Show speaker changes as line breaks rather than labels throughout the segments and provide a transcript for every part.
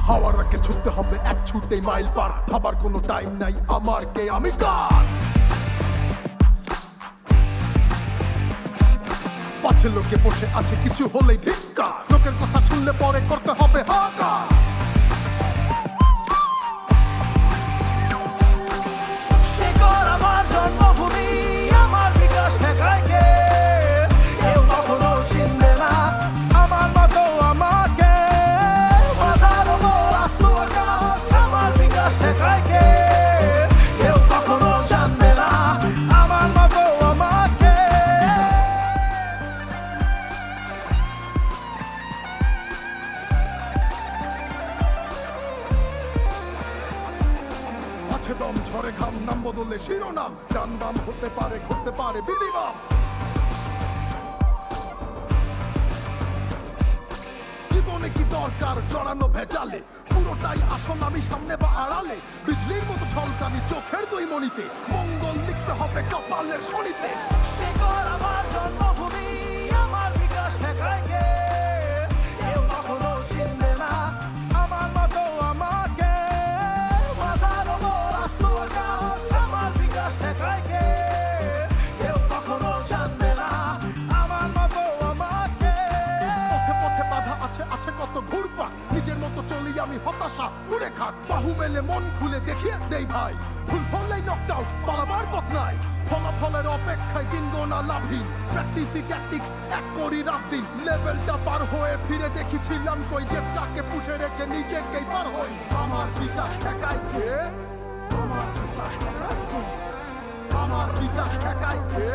হাওয়ার আগে ছুটতে হবে এক ছুটেই মাইল পার, ভাবার কোনো টাইম নাই আমার, কে আমি কার। পাছে লোকে বসে আছে কিছু হলেই ধিক্কা, লোকের কথা শুনলে পরে করতে হবে হাহাকার। আছে দম, ঝরে ঘাম, নাম বদলে শিরোনাম, ডান বাম হতে পারে, ঘুরতে পারে বিধিবাম। জীবনে কি দরকার জড়ানো ভেজালে, পুরোটাই আসল আমি সামনে বা আড়ালে। বিজলির মতো ঝলকানি চোখের দুই মণিতে, মঙ্গল লিখতে হবে কপালের শনিতে। আমার জন্মভূমি, আমার বিকাশ ঠেকায় কে? কেউ কখনো চিনবে না আমার মতো আমাকে। মাথার ওপর আস্ত আকাশ, আমার বিকাশ ঠেকায় কে? কেউ কখনো জানবে না আমার মতো আমাকে। পথে পথে বাধা আছে, আছে কত ঘুরপাক, নিজের মতো চলি আমি, হতাশা উড়ে খাক। বাহু মেলে মন খুলে দেখিয়ে দেই ভাই, ভুল হলেই নকড আউট, পালাবার পথ নাই। ফলাফলের অপেক্ষায় দিন গোনা লাভহীন, প্র্যাকটিসই ট্যাকটিক্স এক করি রাত দিন। লেভেলটা পার হয়ে ফিরে দেখেছিলাম কই, জেটটাকে পুষে রেখে নিজেকেই পার হই। আমার বিকাশ ঠেকায় কে? আমার বিকাশ ঠেকায় কে? আমার বিকাশ ঠেকায় কে?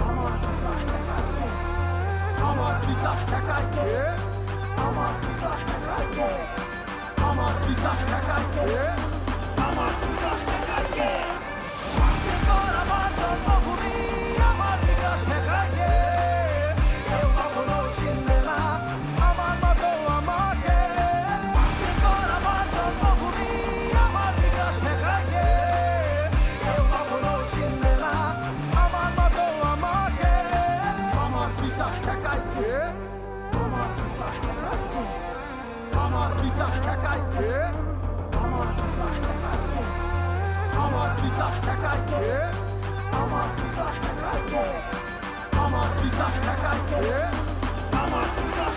আমার বিকাশ ঠেকায় কে? আমার বিকাশ ঠেকায় কে? আমার বিকাশ ঠেকায় কে? আমার বিকাশ ঠেকায় কে? আমার বিকাশ ঠেকায় কে? আমার জন্মভূমি, আমার বিকাশ ঠেকায় কে? কেউ কখনো চিনবে না আমার মতো আমাকে। আমার জন্মভূমি, আমার বিকাশ ঠেকায় কে? কেউ কখনো চিনবে না আমার মতো আমাকে। আমার বিকাশ ঠেকায় কে? আমার বিকাশ ঠেকায় কে? আমার বিকাশ ঠেকায় কে? আমার বিকাশ ঠেকায় কে? আমার বিকাশ ঠেকায় কে? আমার বিকাশ ঠেকায় কে? আমার বিকাশ ঠেকায় কে? আমার বিকাশ